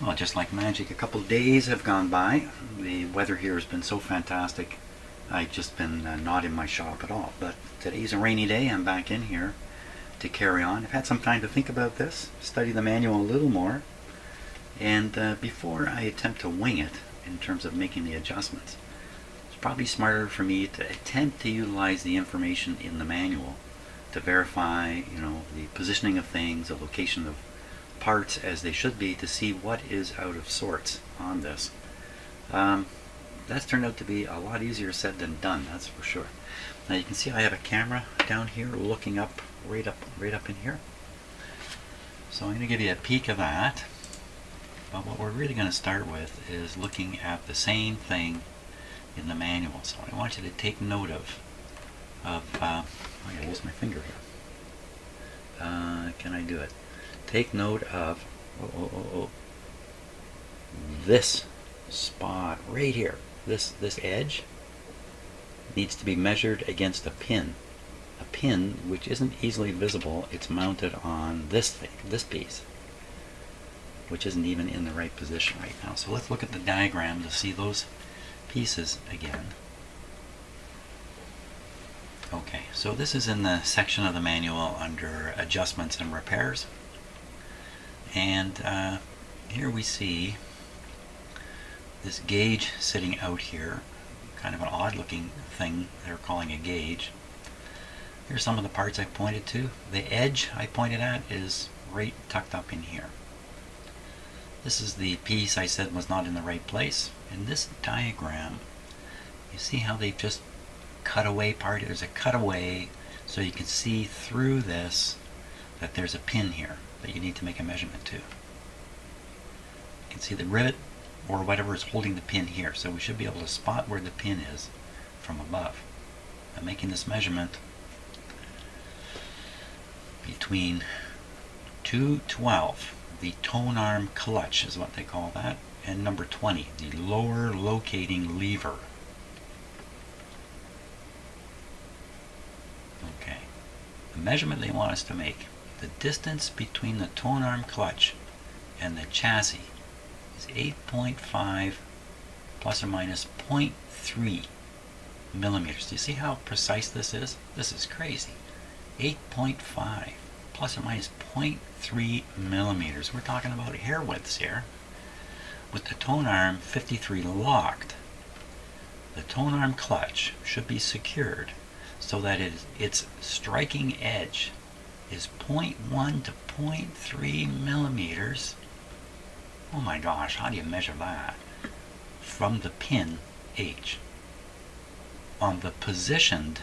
Well, just like magic, a couple of days have gone by. The weather here has been so fantastic. I've just been not in my shop at all. But today's a rainy day. I'm back in here to carry on. I've had some time to think about this, study the manual a little more, and before I attempt to wing it in terms of making the adjustments, it's probably smarter for me to attempt to utilize the information in the manual to verify, the positioning of things, the location of parts as they should be, to see what is out of sorts on this. That's turned out to be a lot easier said than done, that's for sure. Now you can see I have a camera down here looking up right up in here. So I'm going to give you a peek of that. But what we're really going to start with is looking at the same thing in the manual. So I want you to take note of I'm going to use my finger here. Can I do it? Take note of this spot right here. This edge needs to be measured against a pin. A pin which isn't easily visible. It's mounted on this piece, which isn't even in the right position right now. So let's look at the diagram to see those pieces again. Okay, so this is in the section of the manual under Adjustments and Repairs. And here we see this gauge sitting out here, kind of an odd looking thing they're calling a gauge. Here's some of the parts I pointed to. The edge I pointed at is right tucked up in here. This is the piece I said was not in the right place. In this diagram, you see how they've just cut away part. There's a cutaway, so you can see through this that there's a pin here that you need to make a measurement to. You can see the rivet or whatever is holding the pin here, so we should be able to spot where the pin is from above. I'm making this measurement between 212, the tone arm clutch is what they call that, and number 20, the lower locating lever. Okay, the measurement they want us to make, the distance between the tone arm clutch and the chassis is 8.5 plus or minus 0.3 millimeters. Do you see how precise this is? This is crazy. 8.5 plus or minus 0.3 millimeters. We're talking about hair widths here. With the tone arm 53 locked, the tone arm clutch should be secured so that its striking edge is 0.1 to 0.3 millimeters. Oh my gosh, how do you measure that? From the pin H on the positioned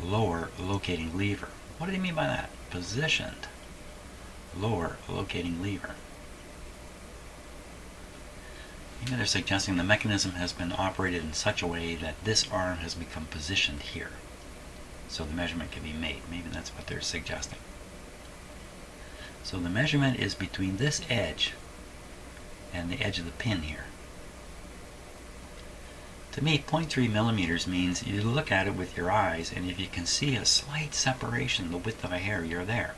lower locating lever. What do they mean by that? Positioned lower locating lever. Maybe they're suggesting the mechanism has been operated in such a way that this arm has become positioned here, so the measurement can be made. Maybe that's what they're suggesting. So the measurement is between this edge and the edge of the pin here. To me, 0.3 millimeters means you look at it with your eyes, and if you can see a slight separation, the width of a hair, you're there.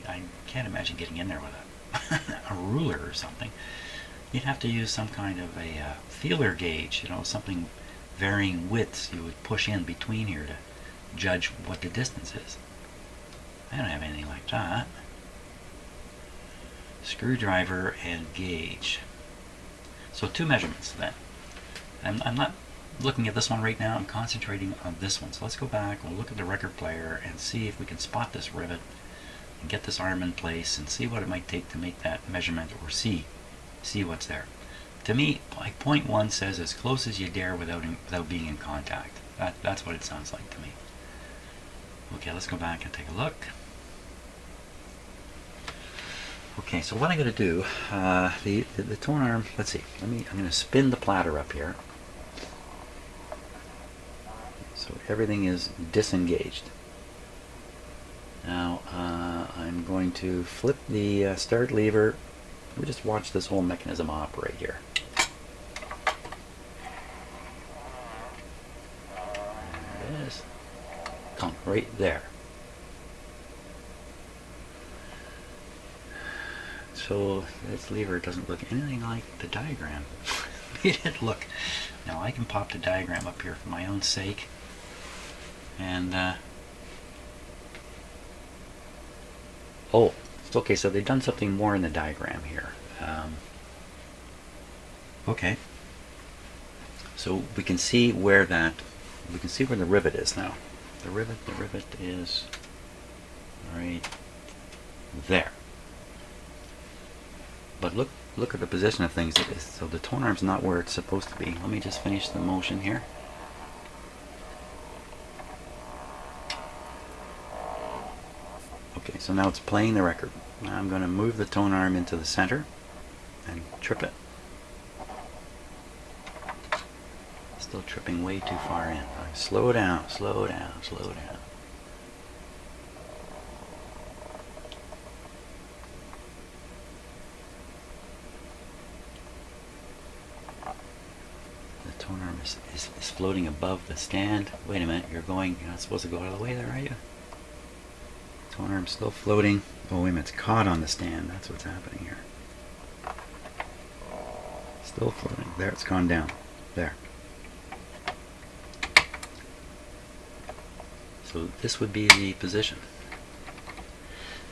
I can't imagine getting in there with a ruler or something. You'd have to use some kind of a feeler gauge, something varying widths you would push in between here to judge what the distance is. I don't have anything like that. Screwdriver and gauge. So two measurements then. I'm not looking at this one right now, I'm concentrating on this one. So let's go back, we'll look at the record player and see if we can spot this rivet and get this arm in place and see what it might take to make that measurement, or see what's there. To me, like 0.1 says as close as you dare without being in contact. That's what it sounds like to me. Okay, let's go back and take a look. Okay, so what I'm going to do, the tone arm, let's see, I'm going to spin the platter up here. So everything is disengaged. Now I'm going to flip the start lever. We'll just watch this whole mechanism operate here. There it is. Come right there. So this lever doesn't look anything like the diagram. It didn't look. Now I can pop the diagram up here for my own sake. And oh, okay, so they've done something more in the diagram here. Okay, so we can see where the rivet is now. The rivet is right there. But look at the position of things. So the tone arm's not where it's supposed to be. Let me just finish the motion here. Okay, so now it's playing the record. Now I'm going to move the tone arm into the center and trip it. Still tripping way too far in. Right, slow down, slow down, slow down. The tone arm is floating above the stand. Wait a minute, you're not supposed to go out of the way there, are you? Tone arm's still floating. Oh wait a minute, it's caught on the stand. That's what's happening here. Still floating. There, it's gone down. There. So this would be the position.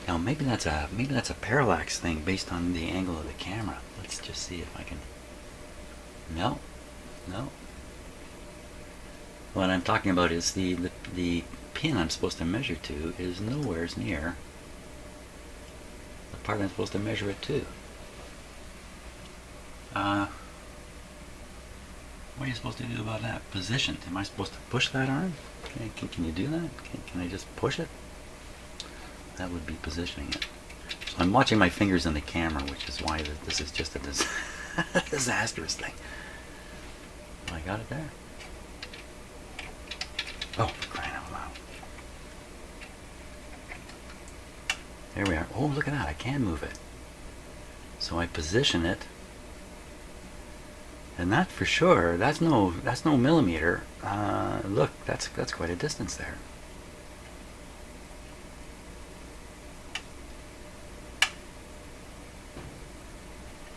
Now maybe that's a parallax thing based on the angle of the camera. Let's just see if I can. No. What I'm talking about is the pin I'm supposed to measure to is nowhere near the part I'm supposed to measure it to. What are you supposed to do about that? Position. Am I supposed to push that arm? Can you do that? Can I just push it? That would be positioning it. So I'm watching my fingers in the camera, which is why this is just a disastrous thing. I got it there. Oh, for crying out loud. There we are. Oh, look at that. I can move it. So I position it. And that for sure, that's no millimeter. Look, that's quite a distance there.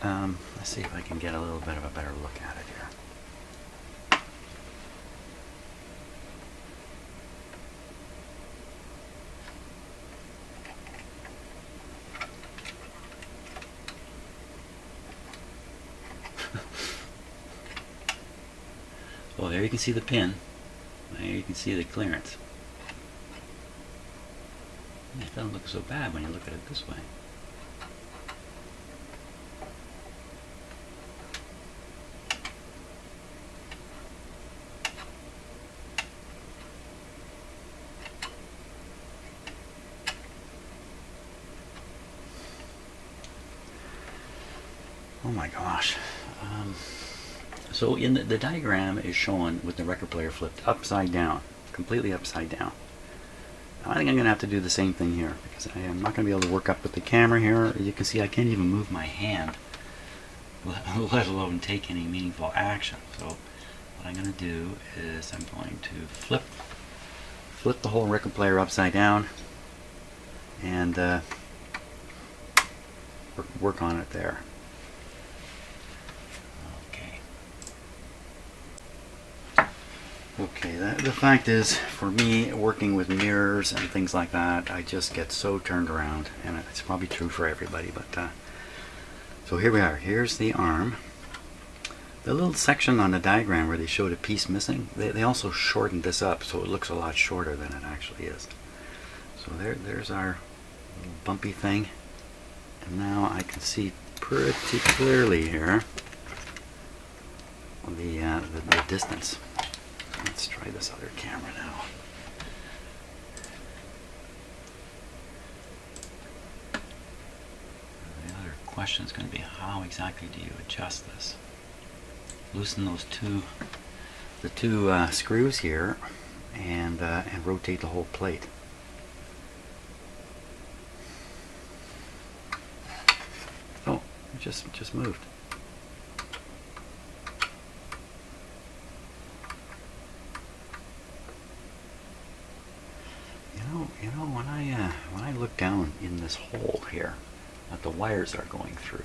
Let's see if I can get a little bit of a better look at it here. Well, there you can see the pin. There you can see the clearance. It doesn't look so bad when you look at it this way. Oh my gosh. So in the diagram is shown with the record player flipped upside down, completely upside down. I think I'm going to have to do the same thing here because I am not going to be able to work up with the camera here. You can see I can't even move my hand, let alone take any meaningful action. So what I'm going to do is I'm going to flip the whole record player upside down and work on it there. Okay, the fact is, for me, working with mirrors and things like that, I just get so turned around, and it's probably true for everybody, but so here we are. Here's the arm. The little section on the diagram where they showed a piece missing, they also shortened this up so it looks a lot shorter than it actually is. So there's our little bumpy thing, and now I can see pretty clearly here the distance. Let's try this other camera now. The other question is going to be, how exactly do you adjust this? Loosen those the two screws here, and rotate the whole plate. Oh, it just moved. You know, when I look down in this hole here, that the wires are going through.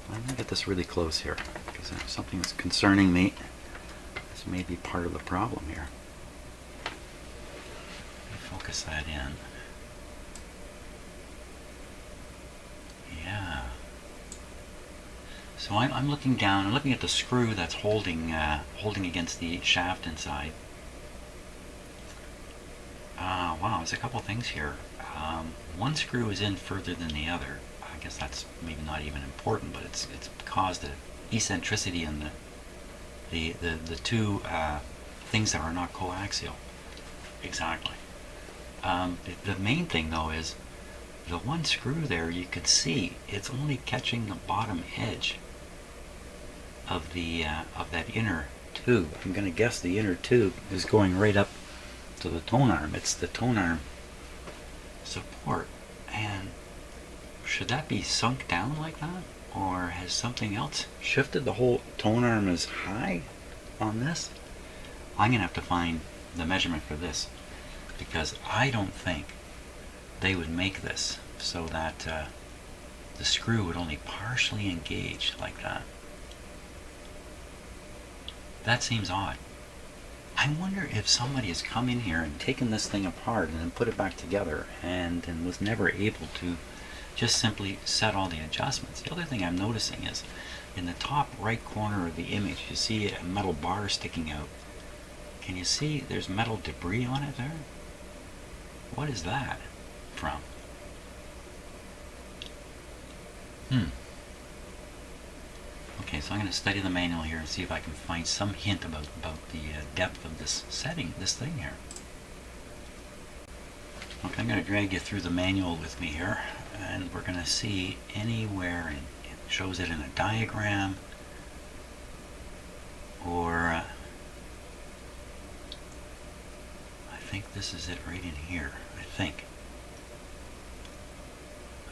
I'm going to get this really close here because there's something that's concerning me. This may be part of the problem here. Let me focus that in. Yeah. So I'm looking down. I'm looking at the screw that's holding against the shaft inside. Wow, there's a couple things here. One screw is in further than the other. I guess that's maybe not even important, but it's caused an eccentricity in the two things that are not coaxial. Exactly. The main thing though is the one screw there. You could see it's only catching the bottom edge of that inner tube. I'm going to guess the inner tube is going right up to the tone arm. It's the tone arm support. And should that be sunk down like that? Or has something else shifted? The whole tone arm is high on this? I'm going to have to find the measurement for this, because I don't think they would make this so that the screw would only partially engage like that. That seems odd. I wonder if somebody has come in here and taken this thing apart and then put it back together and was never able to just simply set all the adjustments. The other thing I'm noticing is in the top right corner of the image, you see a metal bar sticking out. Can you see there's metal debris on it there? What is that from? Okay, so I'm going to study the manual here and see if I can find some hint about the depth of this setting, this thing here. Okay, I'm going to drag you through the manual with me here, and we're going to see anywhere, and it shows it in a diagram, or I think this is it right in here, I think.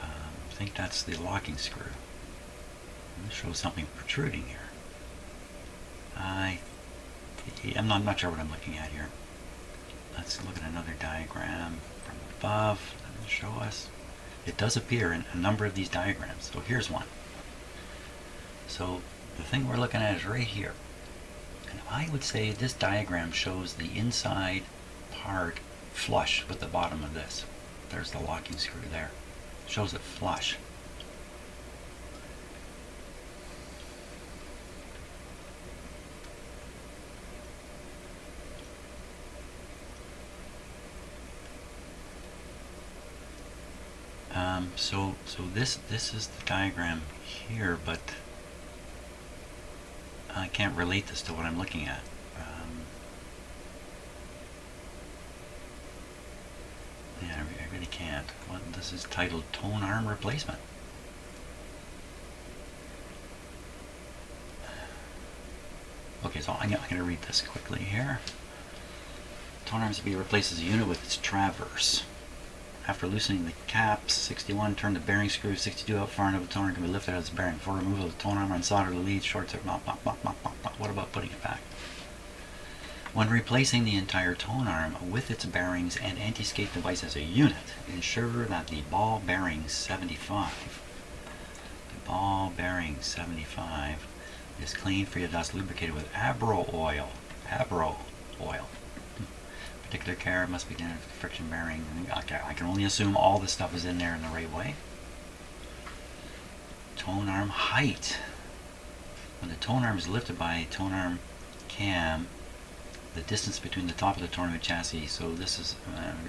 I think that's the locking screw. This shows something protruding here. I'm not sure what I'm looking at here. Let's look at another diagram from above. That will show us. It does appear in a number of these diagrams. So here's one. So the thing we're looking at is right here. And I would say this diagram shows the inside part flush with the bottom of this. There's the locking screw there. Shows it flush. So this is the diagram here, but I can't relate this to what I'm looking at. Yeah, I really can't. This is titled Tone Arm Replacement. Okay, so I'm going to read this quickly here. Tone arms to be replaced as a unit with its traverse. After loosening the caps, 61, turn the bearing screw 62 out far enough the tone arm can be lifted out of its bearing. For removal of the tone arm, unsolder the lead, short circuit, what about putting it back? When replacing the entire tone arm with its bearings and anti-skate device as a unit, ensure that the ball bearing 75 is clean, free of dust, lubricated with Abro oil. Particular care must be done with the friction bearing. Okay, I can only assume all this stuff is in there in the right way. Tone arm height. When the tone arm is lifted by a tone arm cam, the distance between the top of the tone arm and chassis, so this is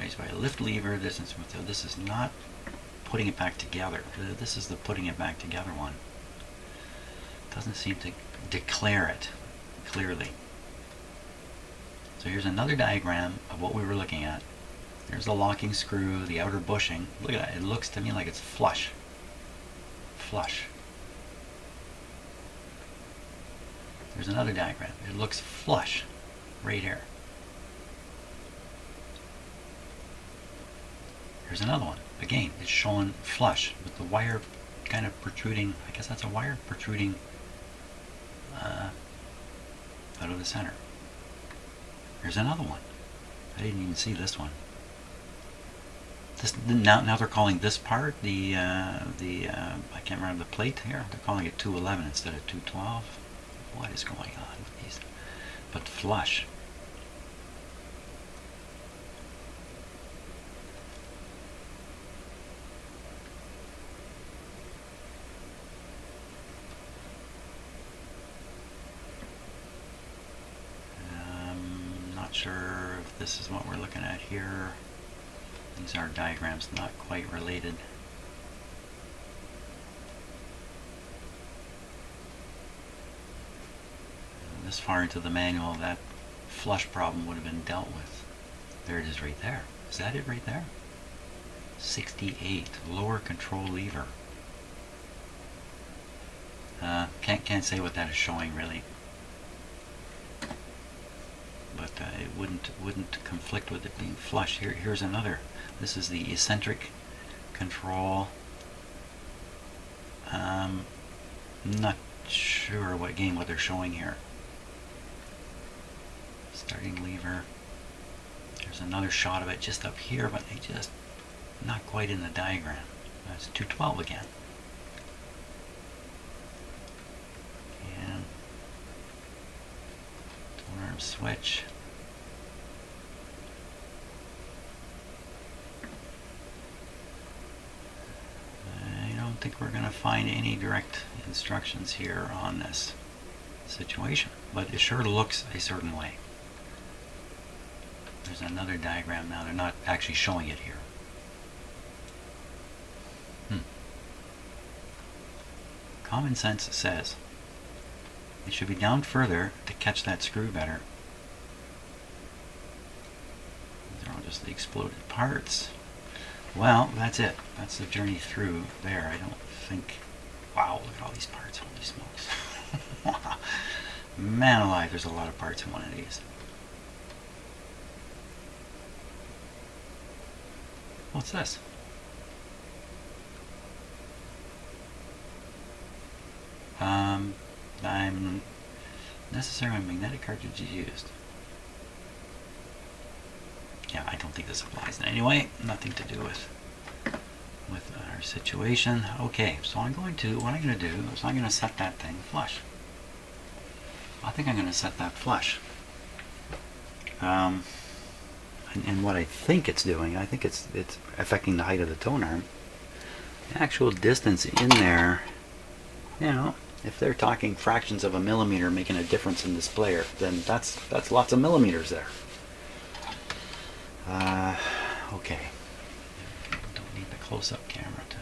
raised by a lift lever, distance, so this is not putting it back together. This is the putting it back together one. Doesn't seem to declare it clearly. So here's another diagram of what we were looking at. There's the locking screw, the outer bushing. Look at that. It looks to me like it's flush. Flush. There's another diagram. It looks flush right here. Here's another one. Again, it's showing flush with the wire kind of protruding. I guess that's a wire protruding out of the center. Here's another one. I didn't even see this one. This, now they're calling this part I can't remember the plate here. They're calling it 211 instead of 212. What is going on with these? But flush. Not sure if this is what we're looking at here. These are diagrams not quite related. This far into the manual, that flush problem would have been dealt with. There it is right there. Is that it right there? 68, lower control lever. Can't say what that is showing really. But it wouldn't conflict with it being flush. Here's another. This is the eccentric control. Not sure what they're showing here. Starting lever. There's another shot of it just up here, but they just not quite in the diagram. That's 212 again. And arm switch. I don't think we're going to find any direct instructions here on this situation, but it sure looks a certain way. There's another diagram now. They're not actually showing it here. Common sense says it should be down further to catch that screw better. These are all just the exploded parts. Well, that's it. That's the journey through there. I don't think... Wow, look at all these parts. Holy smokes. Man alive, there's a lot of parts in one of these. What's this? I'm necessary when magnetic cartridge is used. Yeah, I don't think this applies in any way. Nothing to do with our situation. Okay, so what I'm going to do is I'm going to set that thing flush. I think I'm going to set that flush. And what I think it's doing, I think it's affecting the height of the tone arm. The actual distance in there, you know, if they're talking fractions of a millimeter making a difference in this player, then that's lots of millimeters there. Okay. Don't need the close-up camera to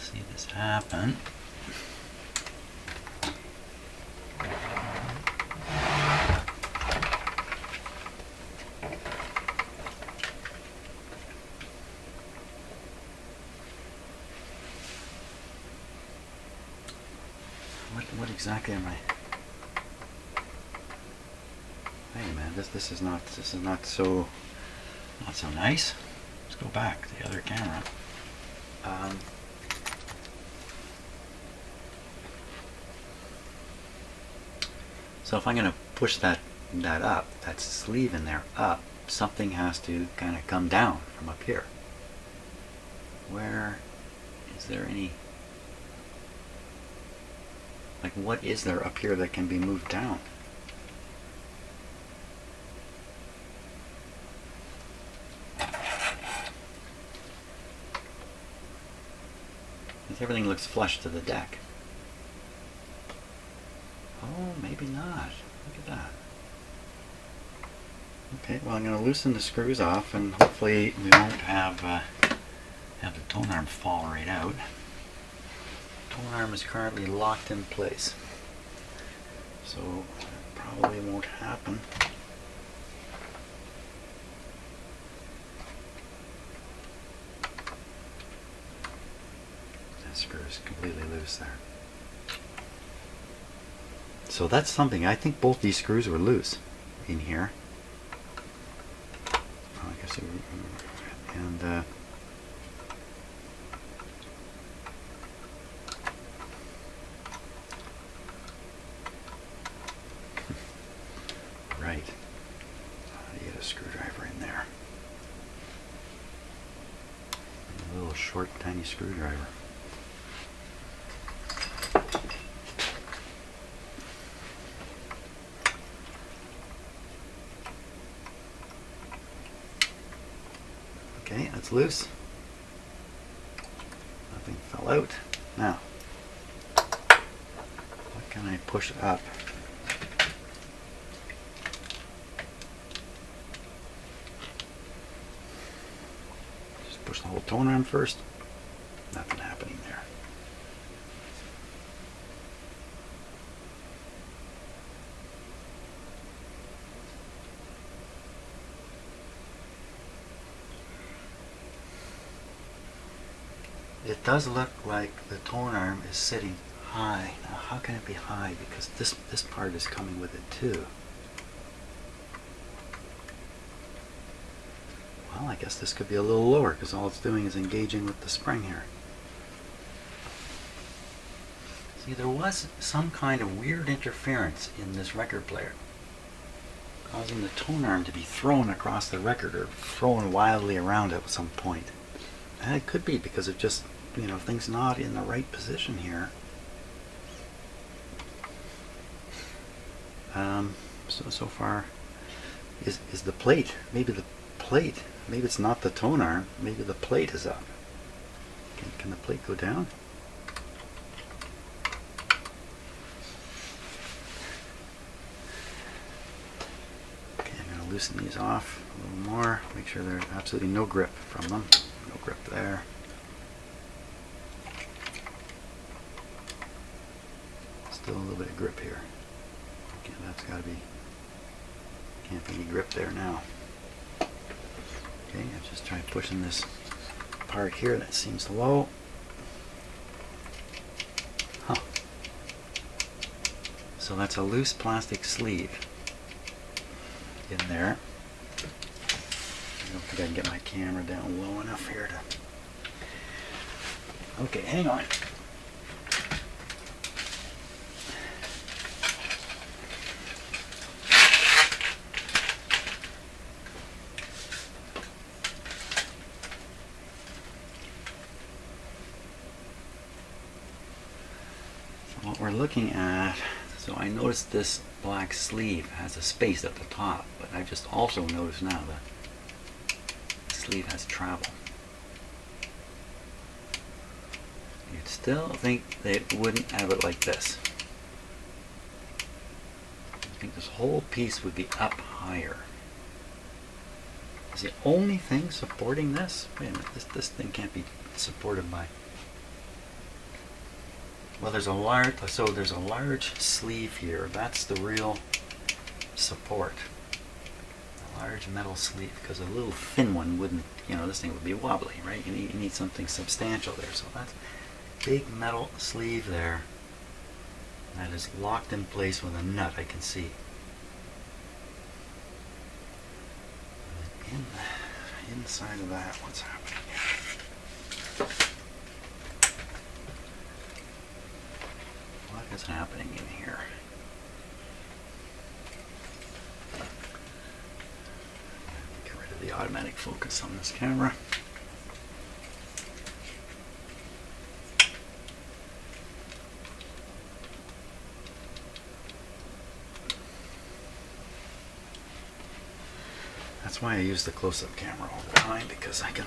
see this happen. What exactly am I? Hey man, this is not so nice. Let's go back to the other camera. So if I'm going to push that up, that sleeve in there up, something has to kind of come down from up here. Where is there any? Like, what is there up here that can be moved down? Because everything looks flush to the deck. Oh, maybe not. Look at that. Okay, well, I'm going to loosen the screws off, and hopefully we won't have the tone arm fall right out. Tone arm is currently locked in place, so it probably won't happen. That screw is completely loose there. So that's something. I think both these screws were loose in here. I guess it, and right. You get a screwdriver in there. tiny screwdriver. Okay, that's loose. Nothing fell out. Now, what can I push up? Just push the whole tone arm first. Nothing happening there. It does look like the tone arm is sitting high. Now how can it be high? Because this part is coming with it too. Well, I guess this could be a little lower because all it's doing is engaging with the spring here. See, there was some kind of weird interference in this record player, causing the tone arm to be thrown across the record or thrown wildly around at some point. And it could be because of just, you know, things not in the right position here. So far, is the plate, maybe the plate, maybe it's not the tone arm, maybe the plate is up. Can the plate go down? Okay, I'm going to loosen these off a little more, make sure there's absolutely no grip from them. No grip there. Still a little bit of grip here. Okay, that's got to be, can't be any grip there now. Okay, I'm just trying pushing this part here that seems low. Huh. So that's a loose plastic sleeve in there. I don't think I can get my camera down low enough here to... Okay, hang on. What we're looking at, so I noticed this black sleeve has a space at the top, but I just also noticed now the sleeve has travel. You'd still think they wouldn't have it like this. I think this whole piece would be up higher. Is the only thing supporting this? Wait a minute, this thing can't be supported by... Well, there's a large sleeve here. That's the real support. A large metal sleeve, because a little thin one wouldn't, you know, this thing would be wobbly, right? You need something substantial there. So that's big metal sleeve there that is locked in place with a nut, I can see. And inside of that, what's happening here? What is happening in here? Get rid of the automatic focus on this camera. That's why I use the close-up camera all the time, because I can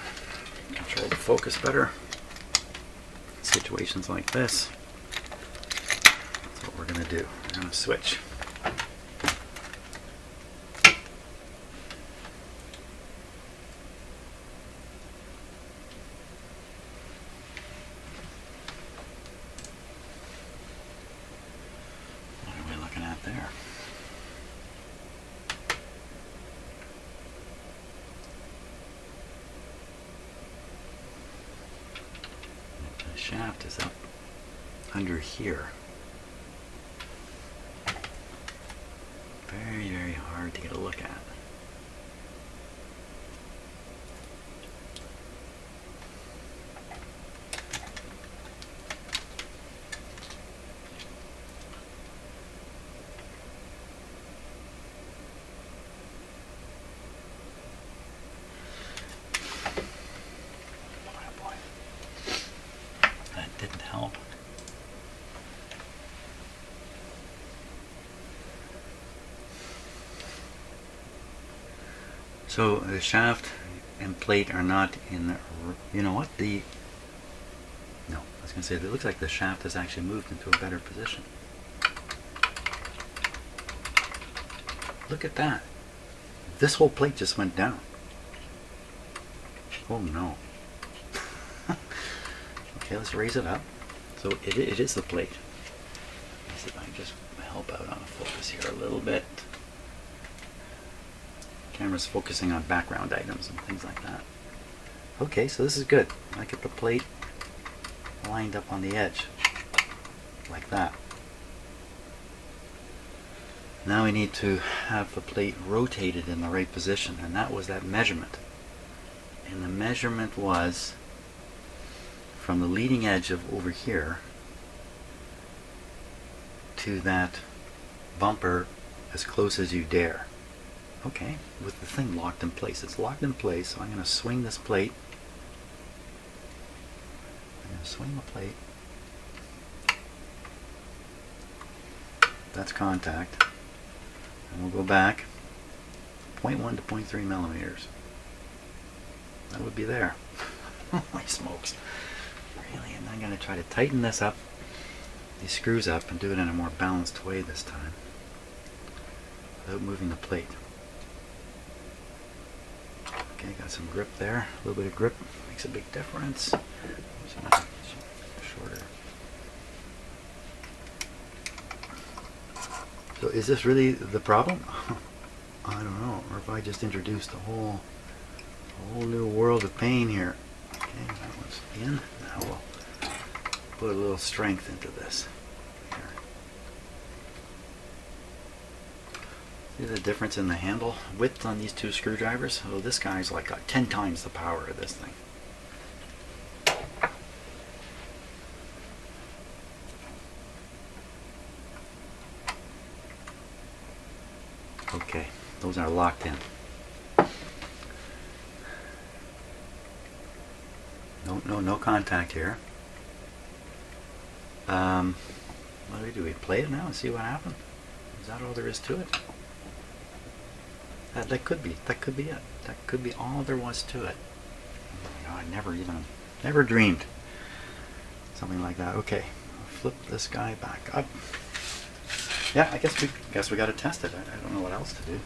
control the focus better in situations like this. What we're going to do. We're going to switch. What are we looking at there? The shaft is up under here. Very, very hard to get a look at. help. So the shaft and plate are not in the, you know what, no, I was going to say, it looks like the shaft has actually moved into a better position. Look at that. This whole plate just went down. Oh no. Okay, let's raise it up. So it is the plate. Let's see if I can just help out on the focus here a little bit. Camera's focusing on background items and things like that. Okay, so this is good. I get the plate lined up on the edge, like that. Now we need to have the plate rotated in the right position, and that was that measurement. And the measurement was from the leading edge of over here to that bumper as close as you dare. Okay, with the thing locked in place. It's locked in place, so I'm going to swing this plate. I'm going to swing the plate. That's contact. And we'll go back 0.1 to 0.3 millimeters. That would be there. Holy smokes. Really? And I'm going to try to tighten this up, these screws up, and do it in a more balanced way this time, without moving the plate. Okay, got some grip there. A little bit of grip makes a big difference. Shorter. So is this really the problem? I don't know. Or if I just introduced a whole new world of pain here. Okay, that one's in. Now we'll put a little strength into this. Here. See the difference in the handle width on these two screwdrivers? Oh, this guy's like got 10 times the power of this thing. Okay, those are locked in. No contact here. What do? We play it now and see what happens? Is that all there is to it? That could be it. That could be all there was to it. Oh my God, I never dreamed something like that. Okay, I'll flip this guy back up. Yeah, I guess we got to test it. I don't know what else to do.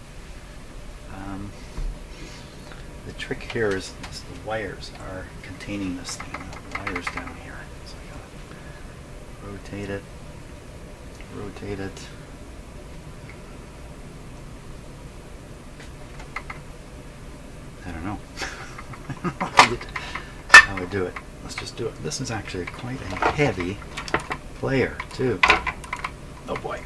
The trick here is the wires are containing this thing. The wires down here. So I gotta rotate it. I don't know. How I do it. Let's just do it. This is actually quite a heavy player too. Oh boy.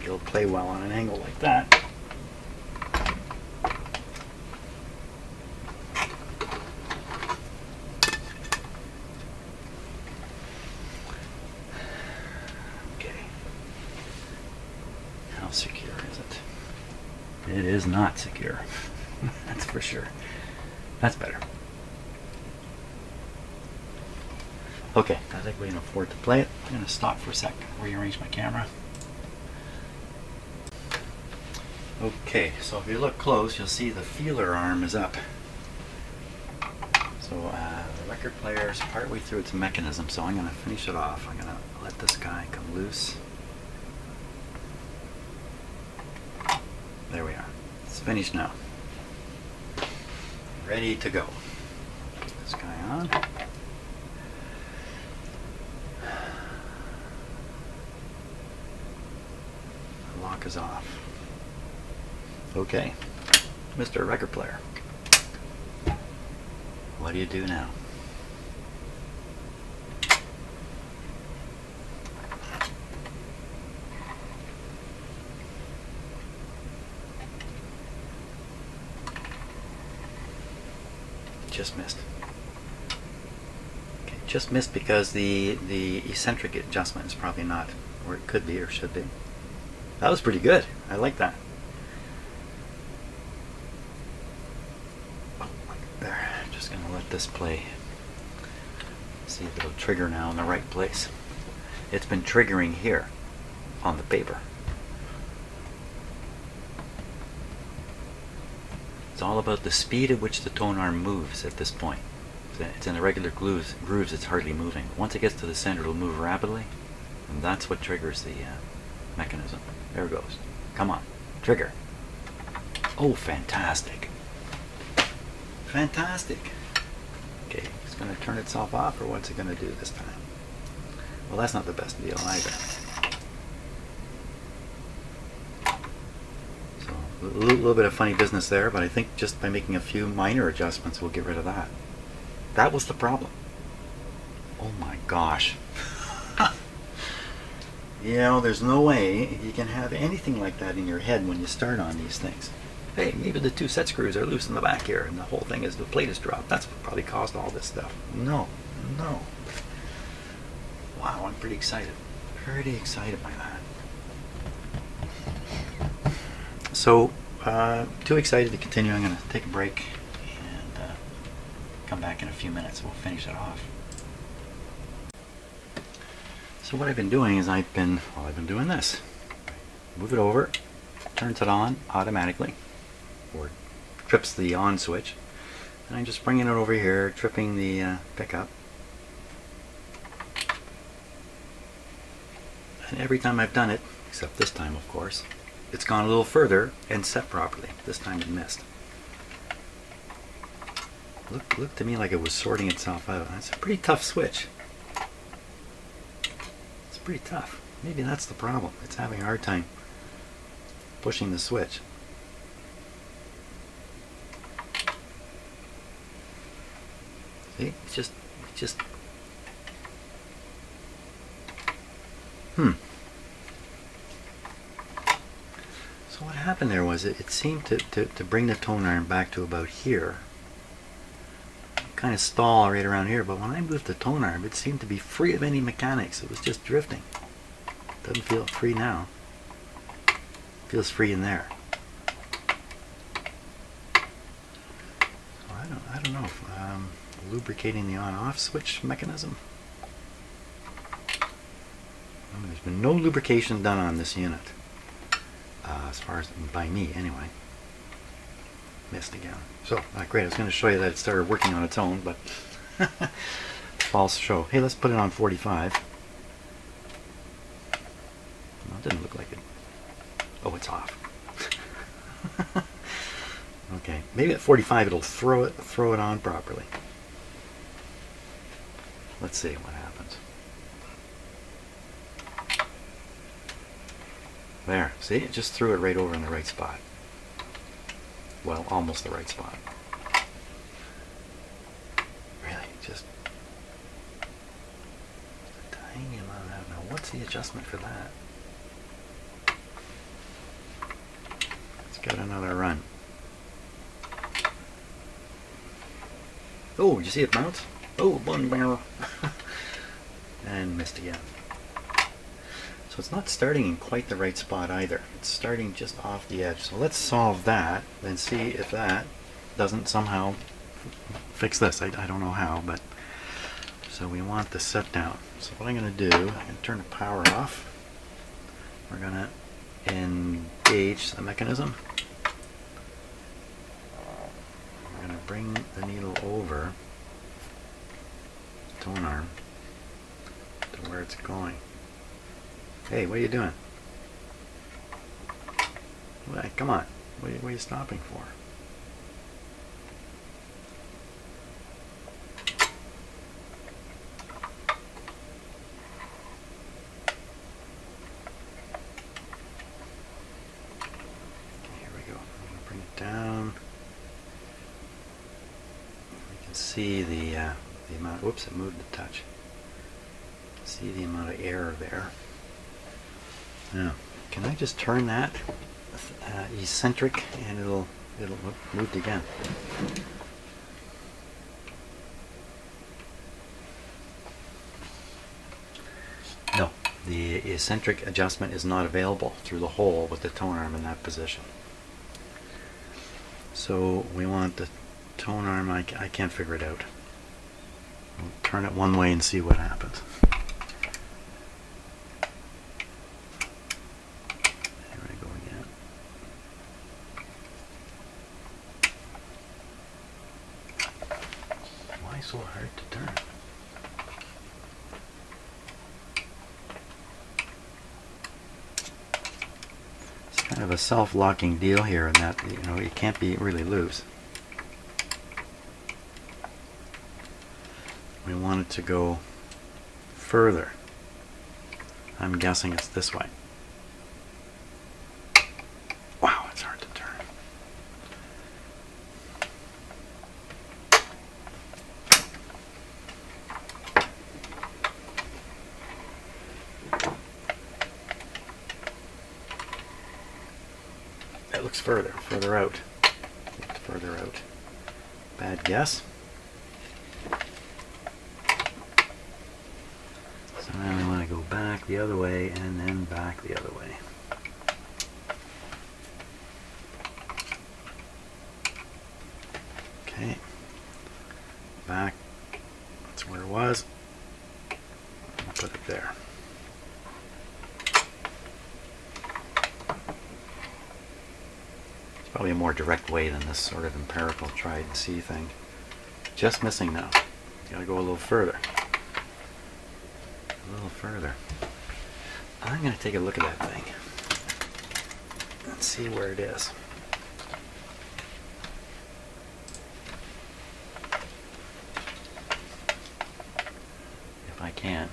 It'll play well on an angle like that. Okay. How secure is it? It is not secure. That's for sure. That's better. Okay, I think we can afford to play it. I'm going to stop for a sec, rearrange my camera. Okay, so if you look close, you'll see the feeler arm is up. So the record player is partway through its mechanism, so I'm going to finish it off. I'm going to let this guy come loose. There we are. It's finished now. Ready to go. Put this guy on. The lock is off. Okay, Mr. Record Player, what do you do now? Just missed. Okay, just missed because the eccentric adjustment is probably not where it could be or should be. That was pretty good. I like that. just going to let this play. See if it'll trigger now in the right place. It's been triggering here on the paper. It's all about the speed at which the tone arm moves at this point. It's in the regular grooves, it's hardly moving. Once it gets to the center, it'll move rapidly, and that's what triggers the mechanism. There it goes. Come on, trigger. Oh, fantastic. Fantastic. Okay, it's going to turn itself off, or what's it going to do this time? Well, that's not the best deal either. So, a little bit of funny business there, but I think just by making a few minor adjustments, we'll get rid of that. That was the problem. Oh my gosh. You know, there's no way you can have anything like that in your head when you start on these things. Hey, maybe the 2 set screws are loose in the back here and the whole thing is the plate is dropped. That's what probably caused all this stuff. No, no. Wow, I'm pretty excited. Pretty excited by that. So, too excited to continue. I'm going to take a break and come back in a few minutes. We'll finish it off. So what I've been doing is I've been doing this. Move it over, turns it on automatically, or trips the on switch, and I'm just bringing it over here, tripping the pickup. And every time I've done it, except this time of course, it's gone a little further and set properly. This time it missed. Looked to me like it was sorting itself out. That's a pretty tough switch. It's pretty tough. Maybe that's the problem. It's having a hard time pushing the switch. See, it's just So what happened there was it seemed to bring the tone arm back to about here. Kind of stall right around here, but when I moved the tone arm, it seemed to be free of any mechanics. It was just drifting. Doesn't feel free now. Feels free in there. So I don't know if lubricating the on-off switch mechanism. There's been no lubrication done on this unit, as far as by me anyway. Missed again. So great. I was going to show you that it started working on its own, but false show. Hey, let's put it on 45. Well, it didn't look like it. Oh, it's off. Okay, maybe at 45 it'll throw it on properly. Let's see what happens. There, see, it just threw it right over in the right spot. Well, almost the right spot. Really, just a tiny amount out. Now, what's the adjustment for that? Let's get another run. Oh, you see it bounce? Oh, one barrel. And missed again. So it's not starting in quite the right spot either. It's starting just off the edge. So let's solve that and see if that doesn't somehow fix this. I don't know how, but so we want the set down. So what I'm going to do, I'm going to turn the power off. We're going to engage the mechanism. We're going to bring the needle over the tone arm to where it's going. Hey, what are you doing? Well, come on. What are you stopping for? Okay, here we go. I'm going to bring it down. We can see the amount. Whoops, it moved a touch. See the amount of error there. Now, can I just turn that eccentric and it'll move again? No, the eccentric adjustment is not available through the hole with the tone arm in that position. So we want the tone arm, I can't figure it out. I'll turn it one way and see what happens. There I go again. Why so hard to turn? It's kind of a self-locking deal here in that, you know, it can't be really loose. We want it to go further. I'm guessing it's this way. Wow, it's hard to turn. It looks further out. It's further out. Bad guess. So now we want to go back the other way and then back the other way. Okay. Back. That's where it was. I'll put it there. It's probably a more direct way than this sort of empirical try and see thing. Just missing now. Gotta go a little further. A little further. I'm going to take a look at that thing and see where it is. If I can.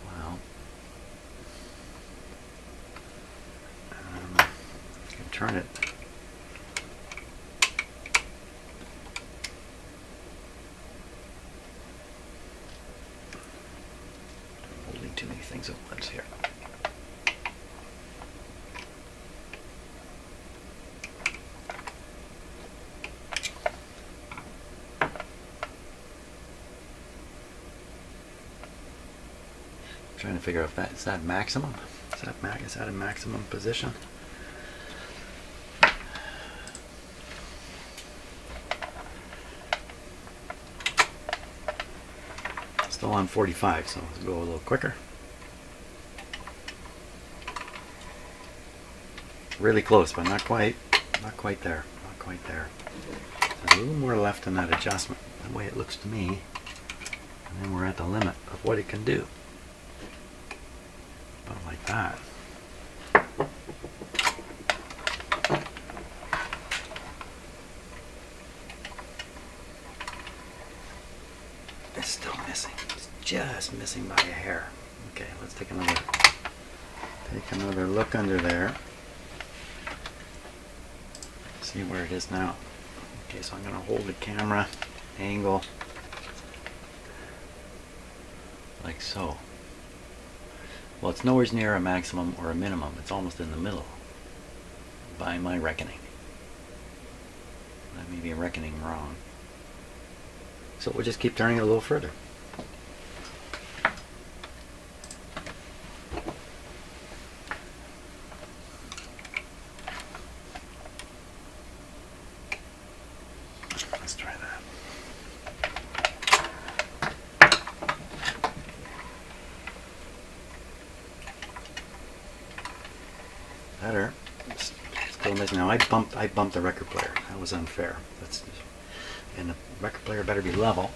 Well, I can turn it. Too many things at once here. Trying to figure out if is that maximum? Is that a maximum position? Still on 45, so let's go a little quicker. Really close, but not quite there. Not quite there. There's a little more left in that adjustment, the way it looks to me. And then we're at the limit of what it can do. About like that. It's still missing. It's just missing by a hair. Okay, let's take another look under there. See where it is now. Okay, so I'm going to hold the camera angle like so. Well, it's nowhere near a maximum or a minimum. It's almost in the middle by my reckoning. I may be reckoning wrong. So we'll just keep turning it a little further. Let's try that. Better. Still missing. Now I bumped the record player. That was unfair. And the record player better be level.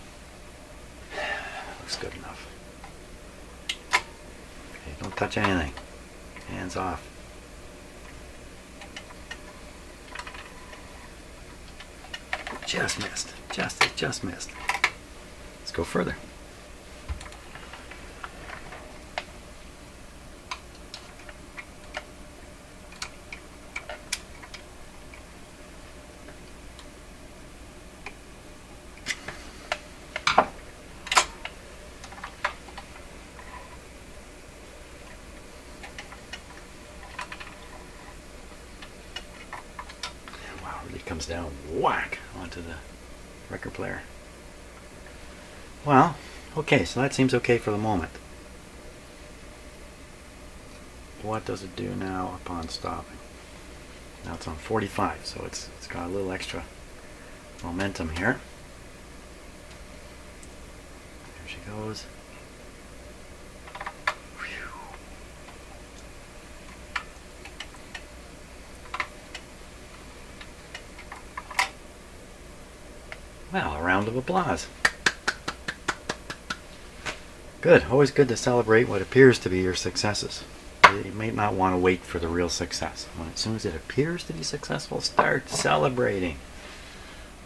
Looks good enough. Okay, don't touch anything. Hands off. Just missed. It just missed. Let's go further. Comes down whack onto the record player. Well, okay, so that seems okay for the moment. what does it do now upon stopping? Now it's on 45, so it's got a little extra momentum here. There she goes. Well, a round of applause. Good. Always good to celebrate what appears to be your successes. You may not want to wait for the real success. As soon as it appears to be successful, start celebrating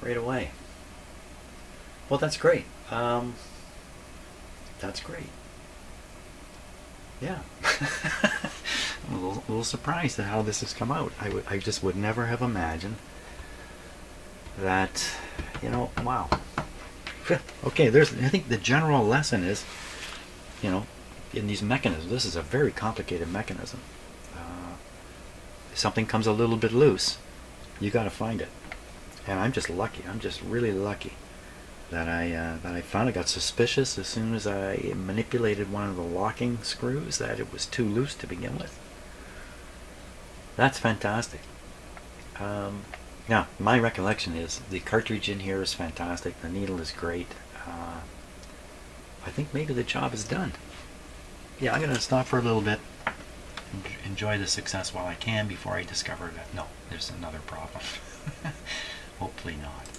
right away. Well, that's great. That's great. Yeah. I'm a little surprised at how this has come out. I just would never have imagined that, wow. Okay, I think the general lesson is, in these mechanisms, this is a very complicated mechanism. If something comes a little bit loose, you got to find it. And I'm just lucky. I'm just really lucky that I found it. Got suspicious as soon as I manipulated one of the locking screws that it was too loose to begin with. That's fantastic. Now, my recollection is the cartridge in here is fantastic. The needle is great. I think maybe the job is done. Yeah, I'm going to stop for a little bit, enjoy the success while I can before I discover that, no, there's another problem. Hopefully not.